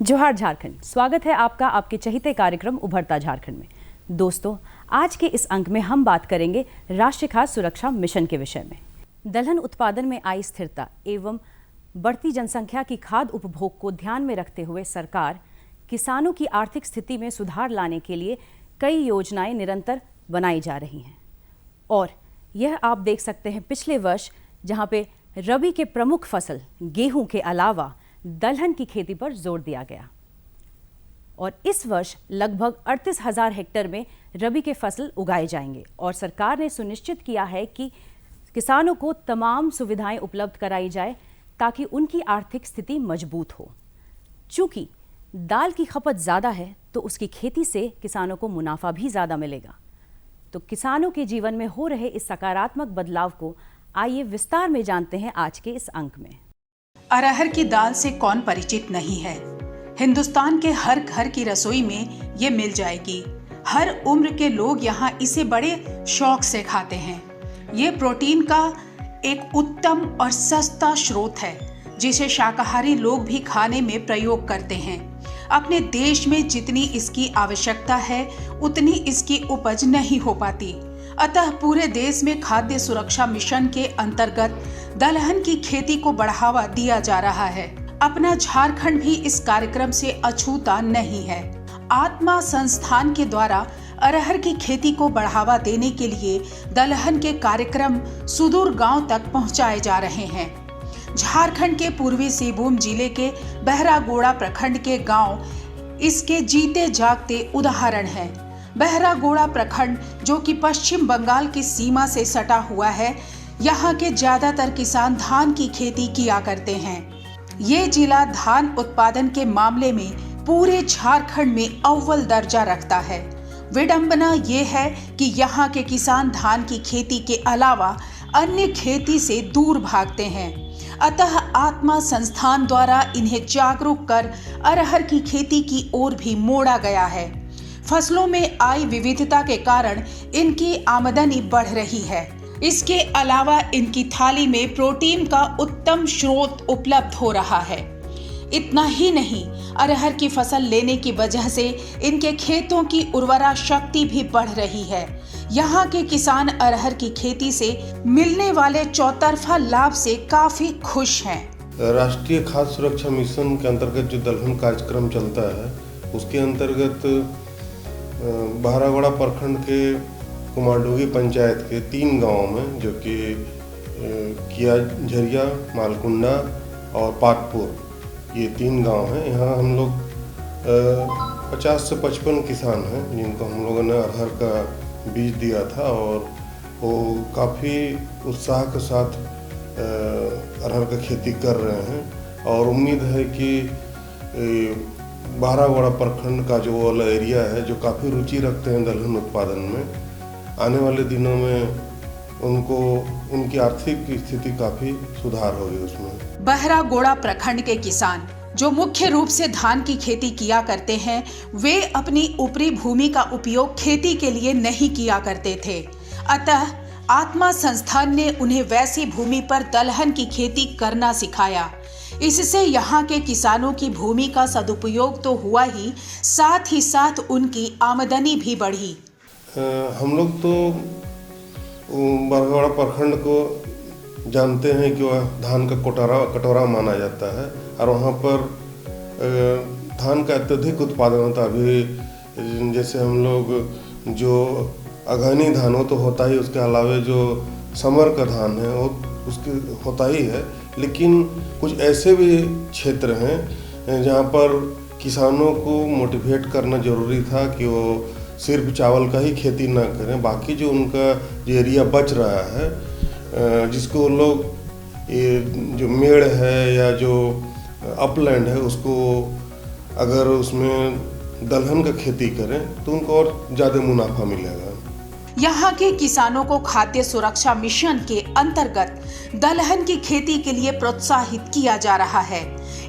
जोहार झारखंड, स्वागत है आपका आपके चहीते कार्यक्रम उभरता झारखंड में। दोस्तों, आज के इस अंक में हम बात करेंगे राष्ट्रीय खाद्य सुरक्षा मिशन के विषय में। दलहन उत्पादन में आई स्थिरता एवं बढ़ती जनसंख्या की खाद्य उपभोग को ध्यान में रखते हुए सरकार किसानों की आर्थिक स्थिति में सुधार लाने के लिए कई योजनाएं निरंतर बनाई जा रही हैं। और यह आप देख सकते हैं पिछले वर्ष, जहां पे रबी के प्रमुख फसल गेहूं के अलावा दलहन की खेती पर जोर दिया गया और इस वर्ष लगभग 38,000 हेक्टेयर में रबी के फसल उगाए जाएंगे और सरकार ने सुनिश्चित किया है कि किसानों को तमाम सुविधाएं उपलब्ध कराई जाए ताकि उनकी आर्थिक स्थिति मजबूत हो। चूंकि दाल की खपत ज़्यादा है तो उसकी खेती से किसानों को मुनाफा भी ज़्यादा मिलेगा। तो किसानों के जीवन में हो रहे इस सकारात्मक बदलाव को आइए विस्तार में जानते हैं आज के इस अंक में। अरहर की दाल से कौन परिचित नहीं है। हिंदुस्तान के हर घर की रसोई में ये मिल जाएगी। हर उम्र के लोग यहाँ इसे बड़े शौक से खाते हैं। ये प्रोटीन का एक उत्तम और सस्ता स्रोत है जिसे शाकाहारी लोग भी खाने में प्रयोग करते हैं। अपने देश में जितनी इसकी आवश्यकता है उतनी इसकी उपज नहीं हो पाती। अतः पूरे देश में खाद्य सुरक्षा मिशन के अंतर्गत दलहन की खेती को बढ़ावा दिया जा रहा है। अपना झारखंड भी इस कार्यक्रम से अछूता नहीं है। आत्मा संस्थान के द्वारा अरहर की खेती को बढ़ावा देने के लिए दलहन के कार्यक्रम सुदूर गांव तक पहुंचाए जा रहे हैं। झारखंड के पूर्वी सिंहभूम जिले के बहरागोड़ा प्रखंड के गांव इसके जीते जागते उदाहरण हैं। बहरागोड़ा प्रखंड जो कि पश्चिम बंगाल की सीमा से सटा हुआ है, यहाँ के ज्यादातर किसान धान की खेती किया करते हैं। ये जिला धान उत्पादन के मामले में पूरे झारखंड में अव्वल दर्जा रखता है। विडंबना ये है कि यहाँ के किसान धान की खेती के अलावा अन्य खेती से दूर भागते हैं। अतः आत्मा संस्थान द्वारा इन्हें जागरूक कर अरहर की खेती की ओर भी मोड़ा गया है। फसलों में आई विविधता के कारण इनकी आमदनी बढ़ रही है। इसके अलावा इनकी थाली में प्रोटीन का उत्तम स्रोत उपलब्ध हो रहा है। इतना ही नहीं, अरहर की फसल लेने की वजह से इनके खेतों की उर्वरा शक्ति भी बढ़ रही है। यहाँ के किसान अरहर की खेती से मिलने वाले चौतरफा लाभ से काफी खुश हैं। राष्ट्रीय खाद्य सुरक्षा मिशन के अंतर्गत जो दलहन कार्यक्रम चलता है, उसके अंतर्गत बहरागोड़ा प्रखंड के कुमारडोगी पंचायत के 3 गांवों में, जो कि किया झरिया, मालकुंडा और पाटपुर, ये 3 गांव हैं। यहाँ हम लोग 50 से 55 किसान हैं जिनको हम लोगों ने अरहर का बीज दिया था और वो काफ़ी उत्साह के साथ अरहर का खेती कर रहे हैं। और उम्मीद है कि बहरागोड़ा प्रखंड का जो वाला एरिया है, जो काफ़ी रुचि रखते हैं दलहन उत्पादन में, आने वाले दिनों में उनको उनकी आर्थिक स्थिति काफ़ी सुधार होगी उसमें। बहरागोड़ा प्रखंड के किसान जो मुख्य रूप से धान की खेती किया करते हैं, वे अपनी ऊपरी भूमि का उपयोग खेती के लिए नहीं किया करते थे। अतः आत्मा संस्थान ने उन्हें वैसी भूमि पर दलहन की खेती करना सिखाया। इससे यहाँ के किसानों की भूमि का सदुपयोग तो हुआ ही साथ उनकी आमदनी भी बढ़ी। हम लोग तो बहरागोड़ा प्रखंड को जानते हैं कि वह धान का कटोरा माना जाता है और वहाँ पर धान का अत्यधिक उत्पादन होता है। अभी जैसे हम लोग जो अगहनी धान हो तो होता ही, उसके अलावा जो समर का धान है वो उसके होता ही है। लेकिन कुछ ऐसे भी क्षेत्र हैं जहाँ पर किसानों को मोटिवेट करना जरूरी था कि वो सिर्फ चावल का ही खेती ना करें, बाकी जो उनका जो एरिया बच रहा है, जिसको लोग ये जो मेड़ है या जो अपलैंड है, उसको अगर उसमें दलहन का खेती करें तो उनको और ज़्यादा मुनाफा मिलेगा। यहाँ के किसानों को खाद्य सुरक्षा मिशन के अंतर्गत दलहन की खेती के लिए प्रोत्साहित किया जा रहा है।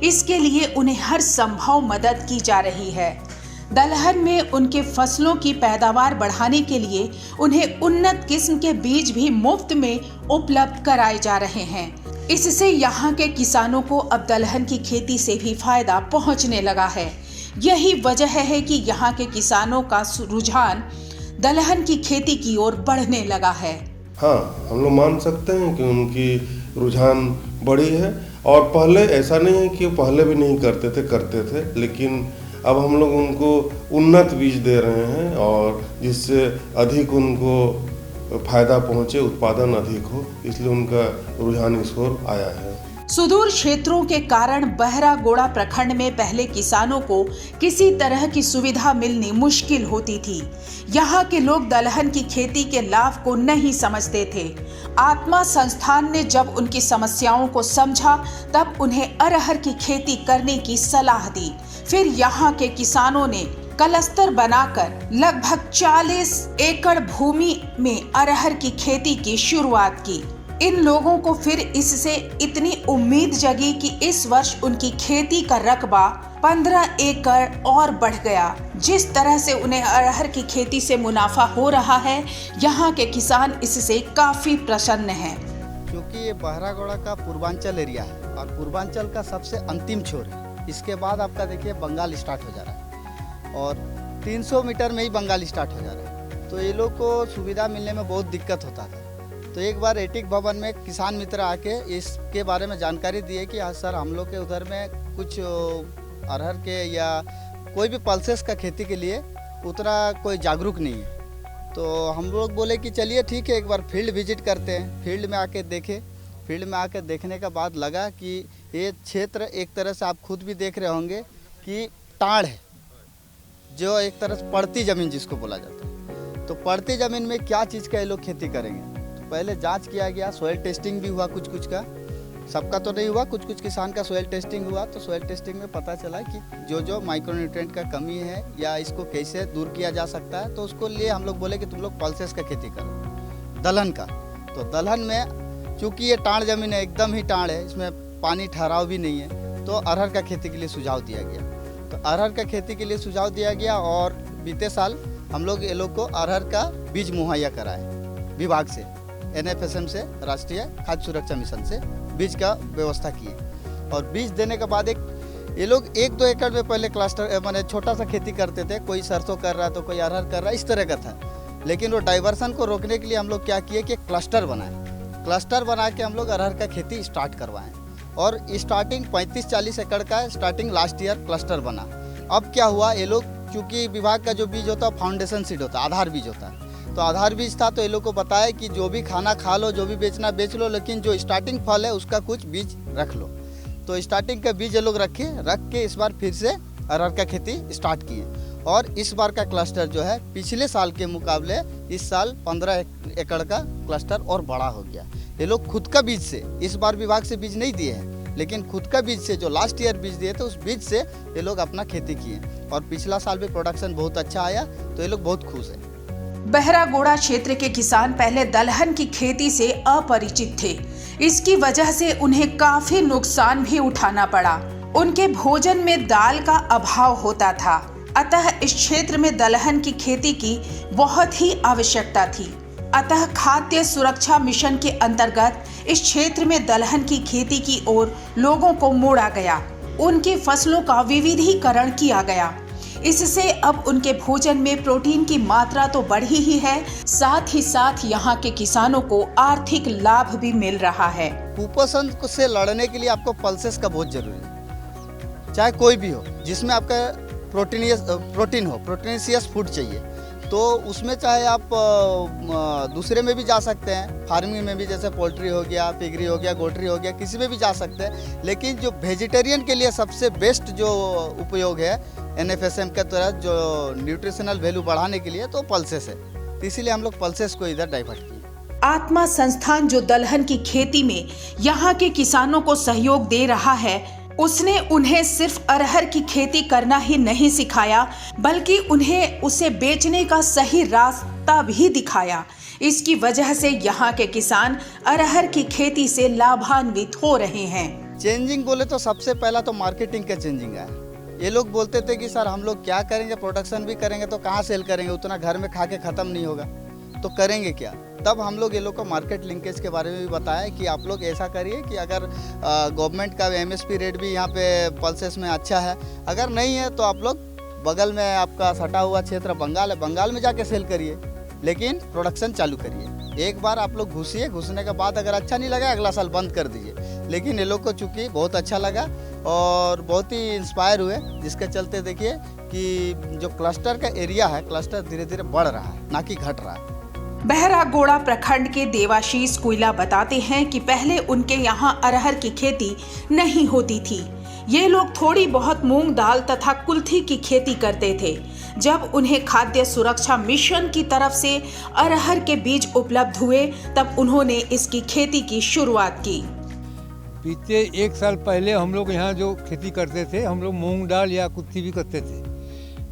इसके लिए उन्हें हर संभव मदद की जा रही है। दलहन में उनके फसलों की पैदावार बढ़ाने के लिए उन्हें उन्नत किस्म के बीज भी मुफ्त में उपलब्ध कराए जा रहे हैं। इससे यहाँ के किसानों को अब दलहन की खेती से भी फायदा पहुँचने लगा है। यही वजह है कि यहाँ के किसानों का रुझान दलहन की खेती की ओर बढ़ने लगा है। हाँ, हम लोग मान सकते हैं कि उनकी रुझान बढ़ी है। और पहले ऐसा नहीं है कि पहले भी नहीं करते थे, लेकिन अब हम लोग उनको उन्नत बीज दे रहे हैं और जिससे अधिक उनको फायदा पहुँचे, उत्पादन अधिक हो, इसलिए उनका रुझान इस ओर आया है। सुदूर क्षेत्रों के कारण बहरागोड़ा प्रखंड में पहले किसानों को किसी तरह की सुविधा मिलनी मुश्किल होती थी। यहाँ के लोग दलहन की खेती के लाभ को नहीं समझते थे। आत्मा संस्थान ने जब उनकी समस्याओं को समझा, तब उन्हें अरहर की खेती करने की सलाह दी। फिर यहाँ के किसानों ने क्लस्टर बनाकर लगभग 40 एकड़ भूमि में अरहर की खेती की शुरुआत की। इन लोगों को फिर इससे इतनी उम्मीद जगी कि इस वर्ष उनकी खेती का रकबा 15 एकड़ और बढ़ गया। जिस तरह से उन्हें अरहर की खेती से मुनाफा हो रहा है, यहाँ के किसान इससे काफी प्रसन्न हैं। क्योंकि ये बहरागोड़ा का पूर्वांचल एरिया है और पूर्वांचल का सबसे अंतिम छोर है। इसके बाद आपका देखिए बंगाल स्टार्ट हो जा रहा है और 300 मीटर में ही बंगाल स्टार्ट हो जा रहा है। तो ये लोग को सुविधा मिलने में बहुत दिक्कत होता था। तो एक बार एटिक भवन में किसान मित्र आके इसके बारे में जानकारी दिए कि हाँ सर, हम लोग के उधर में कुछ अरहर के या कोई भी पल्सेस का खेती के लिए उतना कोई जागरूक नहीं है। तो हम लोग बोले कि चलिए ठीक है, एक बार फील्ड विजिट करते हैं। फील्ड में आके देखे। फील्ड में आके देखने के बाद लगा कि ये क्षेत्र एक तरह से आप खुद भी देख रहे होंगे कि टाड़ है, जो एक तरह से पड़ती ज़मीन जिसको बोला जाता है। तो पड़ती ज़मीन में क्या चीज़ का ये लोग खेती करेंगे। पहले जांच किया गया, सॉइल टेस्टिंग भी हुआ, कुछ का, सबका तो नहीं हुआ, कुछ किसान का सॉइल टेस्टिंग हुआ। तो सॉइल टेस्टिंग में पता चला कि जो माइक्रोन्यूट्रिएंट का कमी है या इसको कैसे दूर किया जा सकता है, तो उसको लिए हम लोग बोले कि तुम लोग पल्सेस का खेती करो, दलहन का। तो दलहन में चूँकि ये टाड़ ज़मीन है, एकदम ही टाड़ है, इसमें पानी ठहराव भी नहीं है, तो अरहर का खेती के लिए सुझाव दिया गया। तो अरहर का खेती के लिए सुझाव दिया गया और बीते साल हम लोग ये लोग को अरहर का बीज मुहैया कराए विभाग से, NFSM से, राष्ट्रीय खाद्य सुरक्षा मिशन से बीज का व्यवस्था किए। और बीज देने के बाद ये लोग 1-2 एकड़ में पहले क्लस्टर माने छोटा सा खेती करते थे, कोई सरसों कर रहा तो कोई अरहर कर रहा, इस तरह का था। लेकिन वो डाइवर्सन को रोकने के लिए हम लोग क्या किए कि क्लस्टर बनाए। क्लस्टर बना के हम लोग अरहर का खेती स्टार्ट करवाएं। और स्टार्टिंग 35-40 एकड़ का स्टार्टिंग लास्ट ईयर क्लस्टर बना। अब क्या हुआ, ये लोग चूँकि विभाग का जो बीज होता है फाउंडेशन सीड होता है, आधार बीज होता है, तो आधार बीज था। तो ये लोग को बताया कि जो भी खाना खा लो, जो भी बेचना बेच लो, लेकिन जो स्टार्टिंग फल है उसका कुछ बीज रख लो। तो स्टार्टिंग का बीज ये लोग रख के इस बार फिर से अरहर का खेती स्टार्ट किए। और इस बार का क्लस्टर जो है पिछले साल के मुकाबले इस साल 15 एकड़ का क्लस्टर और बड़ा हो गया। ये लोग खुद का बीज से, इस बार विभाग से बीज नहीं दिए हैं, लेकिन खुद का बीज से जो लास्ट ईयर बीज दिए थे उस बीज से ये लोग अपना खेती किए और पिछला साल भी प्रोडक्शन बहुत अच्छा आया। तो ये लोग बहुत खुश हैं। बहरागोड़ा क्षेत्र के किसान पहले दलहन की खेती से अपरिचित थे। इसकी वजह से उन्हें काफी नुकसान भी उठाना पड़ा। उनके भोजन में दाल का अभाव होता था, अतः इस क्षेत्र में दलहन की खेती की बहुत ही आवश्यकता थी। अतः खाद्य सुरक्षा मिशन के अंतर्गत इस क्षेत्र में दलहन की खेती की ओर लोगों को मोड़ा गया। उनकी फसलों का विविधीकरण किया गया। इससे अब उनके भोजन में प्रोटीन की मात्रा तो बढ़ी ही है, साथ ही साथ यहाँ के किसानों को आर्थिक लाभ भी मिल रहा है। कुपोषण से लड़ने के लिए आपको पल्सेस का बहुत जरूरी है, चाहे कोई भी हो, जिसमें आपका प्रोटीन हो, प्रोटीनियस फूड चाहिए। तो उसमें चाहे आप दूसरे में भी जा सकते हैं, फार्मिंग में भी, जैसे पोल्ट्री हो गया, पिगरी हो गया, गोट्री हो गया, किसी में भी जा सकते हैं। लेकिन जो वेजिटेरियन के लिए सबसे बेस्ट जो उपयोग है NFSM के तहत जो न्यूट्रिशनल वैल्यू बढ़ाने के लिए, तो पल्सेस है। तो इसीलिए हम लोग पल्सेस को इधर डाइवर्ट किए। आत्मा संस्थान जो दलहन की खेती में यहाँ के किसानों को सहयोग दे रहा है, उसने उन्हें सिर्फ अरहर की खेती करना ही नहीं सिखाया, बल्कि उन्हें उसे बेचने का सही रास्ता भी दिखाया। इसकी वजह से यहाँ के किसान अरहर की खेती से लाभान्वित हो रहे हैं। चेंजिंग बोले तो सबसे पहला तो मार्केटिंग का चेंजिंग है। ये लोग बोलते थे कि सर हम लोग क्या करेंगे, प्रोडक्शन भी करेंगे तो कहाँ सेल करेंगे, उतना घर में खा के ख़त्म नहीं होगा। तो करेंगे क्या। तब हम लोग ये लोग को मार्केट लिंकेज के बारे में भी बताया कि आप लोग ऐसा करिए कि अगर गवर्नमेंट का MSP रेट भी यहाँ पे पल्सेस में अच्छा है, अगर नहीं है तो आप लोग बगल में आपका सटा हुआ क्षेत्र बंगाल है, बंगाल में जाके सेल करिए, लेकिन प्रोडक्शन चालू करिए। एक बार आप लोग घुसिए, घुसने के बाद अगर अच्छा नहीं लगा अगला साल बंद कर दीजिए। लेकिन ये लोग को चूँकि बहुत अच्छा लगा और बहुत ही इंस्पायर हुए, जिसके चलते देखिए कि जो क्लस्टर का एरिया है, क्लस्टर धीरे धीरे बढ़ रहा है, ना कि घट रहा है। बहरागोड़ा प्रखंड के देवाशीष कुइला बताते हैं कि पहले उनके यहाँ अरहर की खेती नहीं होती थी। ये लोग थोड़ी बहुत मूंग दाल तथा कुल्थी की खेती करते थे। जब उन्हें खाद्य सुरक्षा मिशन की तरफ से अरहर के बीज उपलब्ध हुए, तब उन्होंने इसकी खेती की शुरुआत की। बीते 1 साल पहले हम लोग यहाँ जो खेती करते थे, हम लोग मूंग दाल या कुल्थी भी करते थे,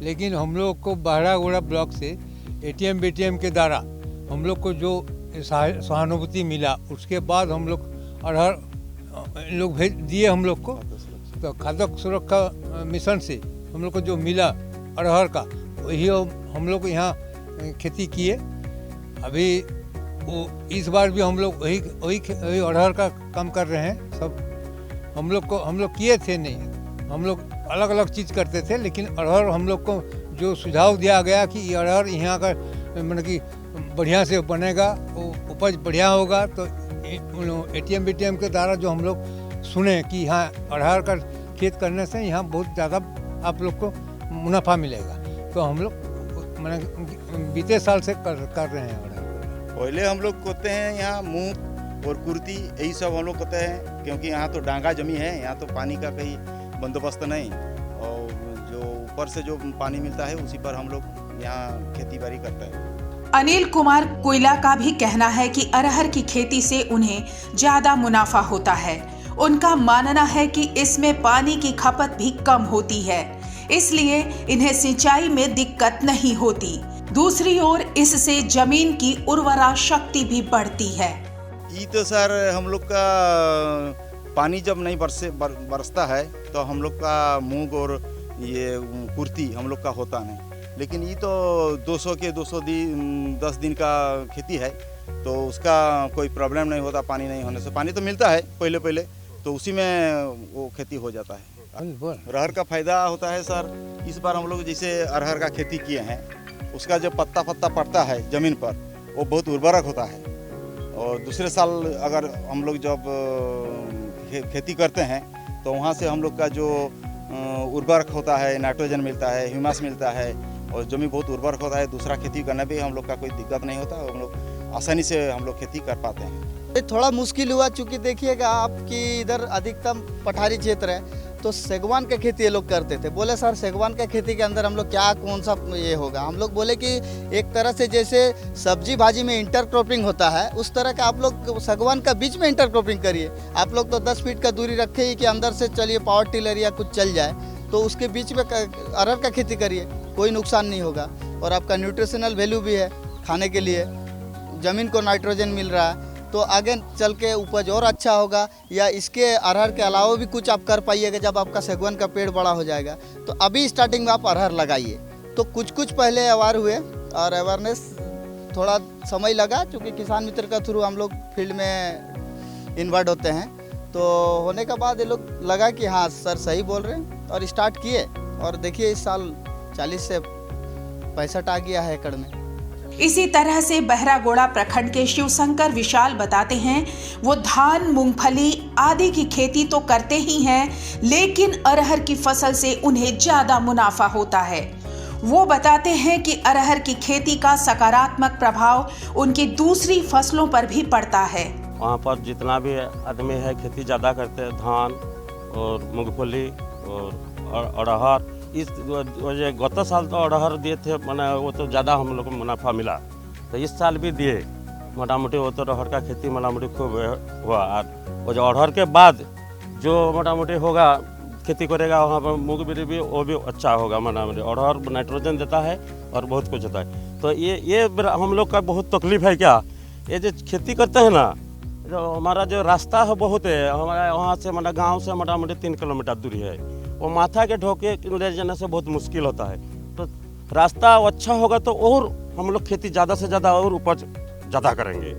लेकिन हम लोग को बहरागोड़ा ब्लॉक से ATM BTM के द्वारा हम लोग को जो सहानुभूति मिला, उसके बाद हम लोग अरहर लोग भेज दिए हम लोग को। तो खाद्य सुरक्षा मिशन से हम लोग को जो मिला अरहर का, वही हम लोग यहाँ खेती किए। अभी वो इस बार भी हम लोग वही अरहर का काम कर रहे हैं। सब हम लोग किए थे नहीं, हम लोग अलग अलग चीज़ करते थे, लेकिन अरहर हम लोग को जो सुझाव दिया गया कि ये अरहर यहाँ का मतलब कि बढ़िया से बनेगा, उपज बढ़िया होगा, तो ATM BTM के द्वारा जो हम लोग सुने कि यहाँ अरहर का खेत करने से यहाँ बहुत ज़्यादा आप लोग को मुनाफा मिलेगा, तो हम लोग मैंने बीते साल से कर रहे हैं अरहर। पहले हम लोग करते हैं यहाँ मूंग और कुर्ती, यही सब हम लोग करते हैं, क्योंकि यहाँ तो डांगा जमी है, यहाँ तो पानी का कहीं बंदोबस्त नहीं, और जो ऊपर से जो पानी मिलता है उसी पर हम लोग यहाँ खेती बाड़ी करते हैं। अनिल कुमार कुइला का भी कहना है कि अरहर की खेती से उन्हें ज्यादा मुनाफा होता है। उनका मानना है कि इसमें पानी की खपत भी कम होती है, इसलिए इन्हें सिंचाई में दिक्कत नहीं होती। दूसरी ओर इससे जमीन की उर्वरा शक्ति भी बढ़ती है। ये तो सर हम लोग का पानी जब नहीं बरसता है तो हम लोग का मूंग और ये कुर्ती हम लोग का होता नहीं, लेकिन ये तो 200 के 210 दिन का खेती है, तो उसका कोई प्रॉब्लम नहीं होता पानी नहीं होने से। पानी तो मिलता है पहले तो उसी में वो खेती हो जाता है। अरहर का फायदा होता है सर, इस बार हम लोग जैसे अरहर का खेती किए हैं, उसका जो पत्ता पड़ता है ज़मीन पर, वो बहुत उर्वरक होता है। और दूसरे साल अगर हम लोग जब खेती करते हैं तो वहाँ से हम लोग का जो उर्वरक होता है, नाइट्रोजन मिलता है, ह्यूमस मिलता है, और जमीन बहुत उर्वरक होता है। दूसरा खेती करने में हम लोग का कोई दिक्कत नहीं होता, हम लोग आसानी से हम लोग खेती कर पाते हैं। थोड़ा मुश्किल हुआ, चूँकि देखिएगा आपकी इधर अधिकतम पठारी क्षेत्र है, तो सेगवान का खेती ये लोग करते थे। बोले सर सेगवान का खेती के अंदर हम लोग क्या कौन सा ये होगा। हम लोग बोले कि एक तरह से जैसे सब्जी भाजी में इंटरक्रॉपिंग होता है, उस तरह का आप लोग सेगवान का बीच में इंटरक्रॉपिंग करिए। आप लोग तो 10 फीट का दूरी रखे ही कि अंदर से चलिए पावर टिलर या कुछ चल जाए, तो उसके बीच में अरहर का खेती करिए, कोई नुकसान नहीं होगा। और आपका न्यूट्रिशनल वैल्यू भी है, खाने के लिए ज़मीन को नाइट्रोजन मिल रहा है, तो आगे चल के उपज और अच्छा होगा। या इसके अरहर के अलावा भी कुछ आप कर पाइएगा जब आपका सेगवान का पेड़ बड़ा हो जाएगा। तो अभी स्टार्टिंग में आप अरहर लगाइए। तो कुछ पहले अवेयर हुए, और अवेयरनेस थोड़ा समय लगा, क्योंकि किसान मित्र का थ्रू हम लोग फील्ड में इन्वॉल्व होते हैं। तो होने के बाद ये लोग लगा कि हाँ सर सही बोल रहे हैं, और स्टार्ट किए। और देखिए इस साल 40 से 65 आ गया है एकड़ में। इसी तरह से बहरागोड़ा प्रखंड के शिवशंकर विशाल बताते हैं, वो धान, मूंगफली आदि की खेती तो करते ही हैं, लेकिन अरहर की फसल से उन्हें ज्यादा मुनाफा होता है। वो बताते हैं कि अरहर की खेती का सकारात्मक प्रभाव उनकी दूसरी फसलों पर भी पड़ता है। वहाँ पर जितना भी आदमी है खेती ज़्यादा करते हैं, धान और मूंगफली और अरहर। इस वजह गत साल तो अरहर दिए थे, मैंने वो तो ज़्यादा हम लोग को मुनाफा मिला, तो इस साल भी दिए मोटा मोटी। वो तो अरहर का खेती मोटा मोटी खूब हुआ। और वो जो अरहर के बाद जो मोटा मोटी होगा खेती करेगा, वहाँ पर मूंगफली भी वो भी अच्छा होगा। मोटा मोटी अरहर नाइट्रोजन देता है और बहुत कुछ होता है। तो ये हम लोग का बहुत तकलीफ है क्या, ये जो खेती करते हैं ना, जो हमारा जो रास्ता है बहुत है, हमारा वहाँ से मतलब गाँव से मोटा मोटी 3 किलोमीटर दूरी है। वो माथा के ढोके ले जाने से बहुत मुश्किल होता है। तो रास्ता अच्छा होगा तो और हम लोग खेती ज़्यादा से ज़्यादा और उपज ज़्यादा करेंगे।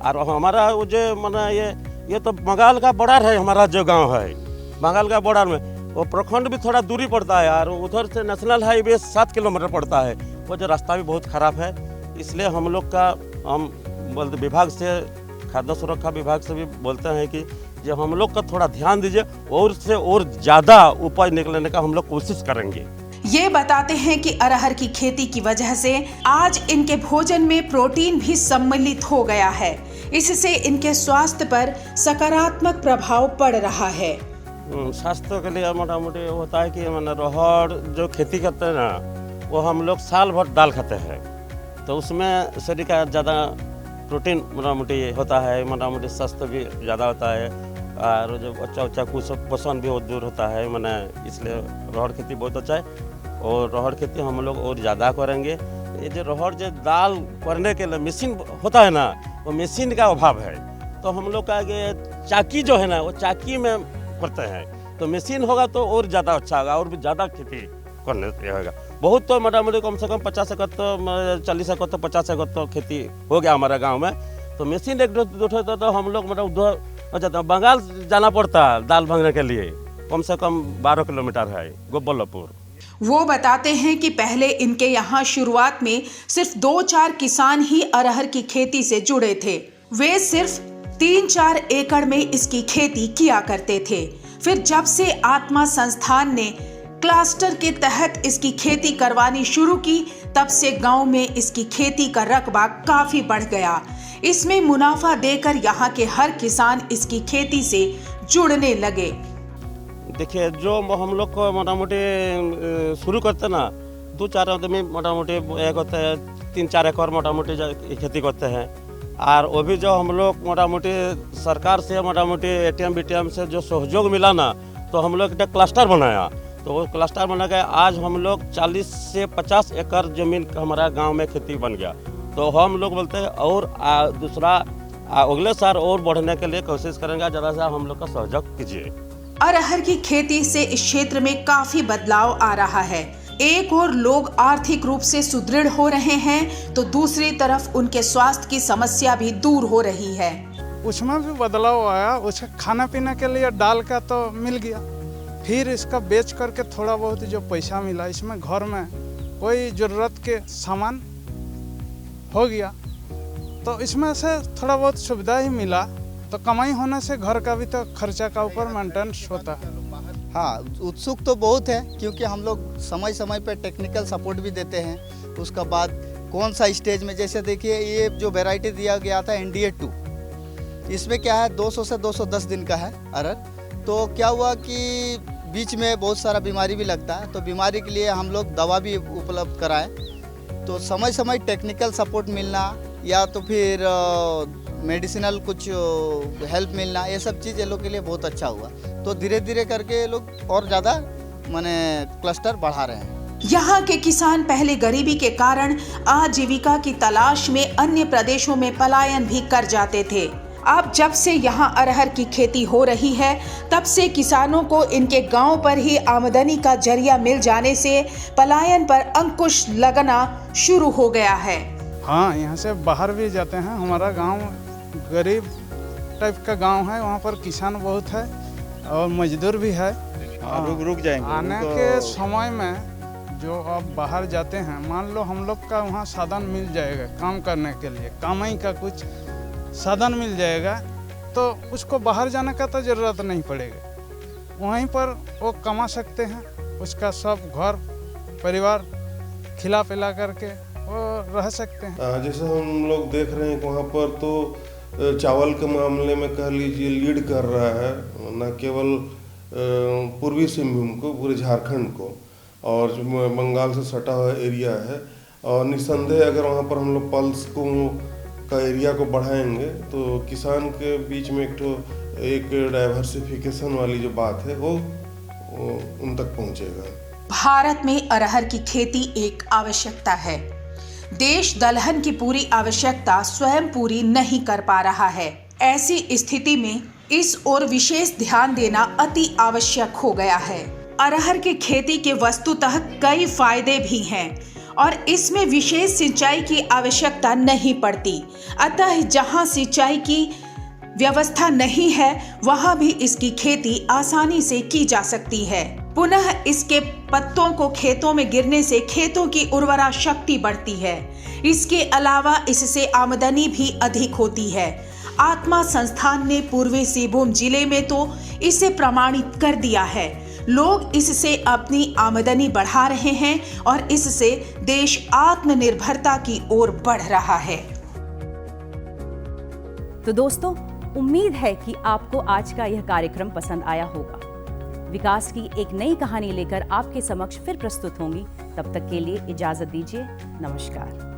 और हमारा वो जो माना ये तो बंगाल का बॉर्डर है, हमारा जो गांव है बंगाल का बॉर्डर में, वो प्रखंड भी थोड़ा दूरी पड़ता है और उधर से नेशनल हाईवे 7 किलोमीटर पड़ता है। वो जो रास्ता भी बहुत ख़राब है, इसलिए हम लोग का हम विभाग से, खाद्य सुरक्षा विभाग से भी बोलते हैं कि जो हम लोग का थोड़ा ध्यान दीजिए और से और ज़्यादा उपज निकलने का हम लोग कोशिश करेंगे। ये बताते हैं कि अरहर की खेती की वजह से आज इनके भोजन में प्रोटीन भी सम्मिलित हो गया है। इससे इनके स्वास्थ्य पर सकारात्मक प्रभाव पड़ रहा है। स्वास्थ्य के लिए मोटा मोटी होता है कि मैंने अरहर जो खेती करते हैं ना, वो हम लोग साल भर दाल खाते हैं, तो उसमें शरीर का ज़्यादा प्रोटीन मोटा मोटी होता है, मोटा मोटी स्वास्थ्य भी ज़्यादा होता है और जो अच्छा पोषण भी दूर होता है। मैंने इसलिए अरहर खेती बहुत अच्छा है और अरहर खेती हम लोग और ज़्यादा करेंगे। ये जो अरहर जो दाल करने के लिए मशीन होता है ना, वो मशीन का अभाव है, तो हम लोग का ये चाकी जो है ना, वो चाकी में करते हैं, तो मशीन होगा तो और ज़्यादा अच्छा होगा और भी ज़्यादा खेती करने होगा। बहुत तो मोटा मोटी कम से कम 50 एकड़ तो 40 एकड़ तो 50 एकड़ तो खेती हो गया हमारे गाँव में। तो मशीन एक दो तो हम लोग मतलब उधर हो जाता है, बंगाल जाना पड़ता है दाल भांगने के लिए, कम से कम 12 किलोमीटर है गोपालपुर। वो बताते हैं कि पहले इनके यहाँ शुरुआत में सिर्फ 2-4 किसान ही अरहर की खेती से जुड़े थे। वे सिर्फ 3-4 एकड़ में इसकी खेती किया करते थे। फिर जब से आत्मा संस्थान ने क्लस्टर के तहत इसकी खेती करवानी शुरू की, तब से गांव में इसकी खेती का रकबा काफी बढ़ गया। इसमें मुनाफा देकर यहाँ के हर किसान इसकी खेती से जुड़ने लगे। देखिए, जो हम लोग को मोटा मोटी शुरू करते ना 2-4 आदमी मोटा मोटी एक होते हैं 3-4 एकड़ मोटा मोटी खेती करते हैं। और वो भी जो हम लोग मोटा मोटी सरकार से मोटा मोटी ATM BTM से जो सहयोग मिला ना, तो हम लोग एक क्लस्टर बनाया। तो वो क्लस्टर बना के आज हम लोग 40 से 50 एकड़ ज़मीन हमारा गांव में खेती बन गया। तो हम लोग बोलते हैं और दूसरा अगले साल और बढ़ने के लिए कोशिश करेंगे, ज़्यादा से हम लोग का सहयोग कीजिए। अरहर की खेती से इस क्षेत्र में काफी बदलाव आ रहा है। एक और लोग आर्थिक रूप से सुदृढ़ हो रहे हैं, तो दूसरी तरफ उनके स्वास्थ्य की समस्या भी दूर हो रही है। उसमें भी बदलाव आया। उसका खाना पीना के लिए दाल का तो मिल गया, फिर इसका बेच करके थोड़ा बहुत जो पैसा मिला, इसमें घर में कोई ज़रूरत के सामान हो गया, तो इसमें से थोड़ा बहुत सुविधा ही मिला। तो कमाई होने से घर का भी तो खर्चा का ऊपर मेंटेनेंस होता है। हाँ, उत्सुक तो बहुत है, क्योंकि हम लोग समय समय पे टेक्निकल सपोर्ट भी देते हैं। उसका बाद कौन सा स्टेज में, जैसे देखिए ये जो वैरायटी दिया गया था NDA 2, इसमें क्या है 200 से 210 दिन का है अरहर। तो क्या हुआ कि बीच में बहुत सारा बीमारी भी लगता है, तो बीमारी के लिए हम लोग दवा भी उपलब्ध कराएं। तो समय समय टेक्निकल सपोर्ट मिलना या तो फिर मेडिसिनल कुछ हेल्प मिलना, ये सब चीज़ ये लोग के लिए बहुत अच्छा हुआ। तो धीरे धीरे करके ये लोग और ज़्यादा माने क्लस्टर बढ़ा रहे हैं। यहाँ के किसान पहले गरीबी के कारण आजीविका की तलाश में अन्य प्रदेशों में पलायन भी कर जाते थे। अब जब से यहाँ अरहर की खेती हो रही है, तब से किसानों को इनके गांव पर ही आमदनी का जरिया मिल जाने से पलायन पर अंकुश लगना शुरू हो गया है। हाँ, यहाँ से बाहर भी जाते हैं। हमारा गांव गरीब टाइप का गांव है, वहाँ पर किसान बहुत है और मजदूर भी है। रुक जाएंगे आने के समय में जो अब बाहर जाते हैं, मान लो हम लोग का वहाँ साधन मिल जाएगा काम करने के लिए, कमाई का कुछ साधन मिल जाएगा, तो उसको बाहर जाने का तो ज़रूरत नहीं पड़ेगा, वहीं पर वो कमा सकते हैं। उसका सब घर परिवार खिला पिला करके वो रह सकते हैं। जैसे हम लोग देख रहे हैं कि वहाँ पर तो चावल के मामले में कह लीजिए लीड कर रहा है, न केवल पूर्वी सिंहभूम को, पूरे झारखंड को, और बंगाल से सटा हुआ एरिया है। और निस्संदेह अगर वहाँ पर हम लोग पल्स का एरिया को बढ़ाएंगे तो किसान के बीच में एक डाइवर्सिफिकेशन वाली जो बात है वो उन तक पहुँचेगा। भारत में अरहर की खेती एक आवश्यकता है। देश दलहन की पूरी आवश्यकता स्वयं पूरी नहीं कर पा रहा है। ऐसी स्थिति में इस ओर विशेष ध्यान देना अति आवश्यक हो गया है। अरहर की खेती के वस्तुतः कई फायदे भी हैं और इसमें विशेष सिंचाई की आवश्यकता नहीं पड़ती। अतः जहां सिंचाई की व्यवस्था नहीं है वहां भी इसकी खेती आसानी से की जा सकती है। पुनः इसके पत्तों को खेतों में गिरने से खेतों की उर्वरा शक्ति बढ़ती है। इसके अलावा इससे आमदनी भी अधिक होती है। आत्मा संस्थान ने पूर्वी सिंहभूम जिले में तो इसे प्रमाणित कर दिया है। लोग इससे अपनी आमदनी बढ़ा रहे हैं और इससे देश आत्मनिर्भरता की ओर बढ़ रहा है। तो दोस्तों, उम्मीद है कि आपको आज का यह कार्यक्रम पसंद आया होगा। विकास की एक नई कहानी लेकर आपके समक्ष फिर प्रस्तुत होंगी। तब तक के लिए इजाजत दीजिए। नमस्कार।